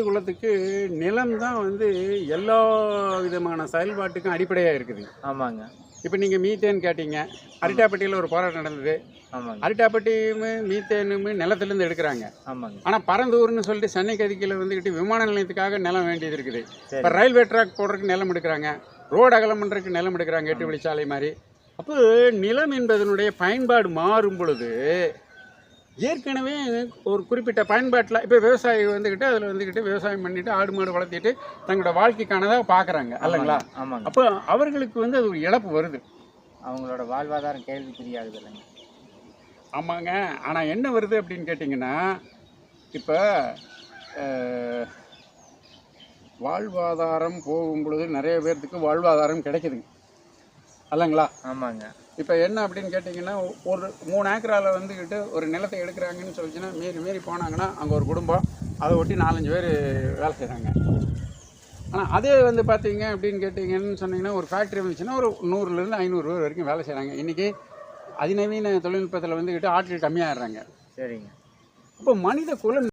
குலத்துக்கு நிலம் தான் வந்து எல்லா விதமான செயல்பாட்டுக்கும் அடிப்படையாக இருக்குது. ஆமாங்க. இப்போ நீங்கள் மீத்தேன் கேட்டீங்க. அரிட்டாப்பட்டியில் ஒரு போராட்டம் நடந்தது. ஆமாங்க. அரிட்டாப்பட்டியுமே மீத்தேனுமே நிலத்துலேருந்து எடுக்கிறாங்க. ஆமாங்க. ஆனால் பரந்தூர்னு சொல்லிட்டு சென்னைக்கு அருகில் வந்துக்கிட்டு விமான நிலையத்துக்காக நிலம் வேண்டியது இருக்குது. சரி. இப்போ ரயில்வே ட்ராக் போடுறதுக்கு நிலம் எடுக்கிறாங்க, ரோடு அகலம் பண்ணுறதுக்கு நிலம் எடுக்கிறாங்க, 8 வழிச்சாலை மாதிரி. அப்போ நிலம் என்பதனுடைய பயன்பாடு மாறும் பொழுது ஏற்கனவே ஒரு குறிப்பிட்ட பயன்பாட்டில் இப்போ விவசாயி வந்துக்கிட்டு அதில் வந்துக்கிட்டு விவசாயம் பண்ணிவிட்டு ஆடு மாடு வளர்த்திட்டு தங்களோட வாழ்க்கைக்கானதாக பார்க்குறாங்க இல்லைங்களா? ஆமாங்க. அப்போ அவர்களுக்கு வந்து அது ஒரு இழப்பு வருது. அவங்களோட வாழ்வாதாரம் கேள்விக்குறியாகுது இல்லைங்க? ஆமாங்க. ஆனால் என்ன வருது அப்படின்னு கேட்டிங்கன்னா, இப்போ வாழ்வாதாரம் போகும் பொழுது நிறைய பேர்த்துக்கு வாழ்வாதாரம் கிடைக்குதுங்க இல்லைங்களா? ஆமாங்க. இப்போ என்ன அப்படின்னு கேட்டிங்கன்னா, ஒரு 3 ஏக்கரால் வந்துக்கிட்டு ஒரு நிலத்தை எடுக்கிறாங்கன்னு சொல்லிச்சுன்னா மீறி போனாங்கன்னா அங்கே ஒரு குடும்பம் அதை ஒட்டி 4-5 பேர் வேலை செய்கிறாங்க. ஆனால் அதே வந்து பார்த்தீங்க அப்படின்னு கேட்டிங்கன்னு சொன்னீங்கன்னா, ஒரு ஃபேக்ட்ரி வந்துச்சுன்னா ஒரு 100லேருந்து 500 பேர் வரைக்கும் வேலை செய்கிறாங்க. இன்றைக்கி அதிநவீன தொழில்நுட்பத்தில் வந்துக்கிட்டு ஆட்கள் கம்மியாகிடுறாங்க. சரிங்க. இப்போ மனித குலம்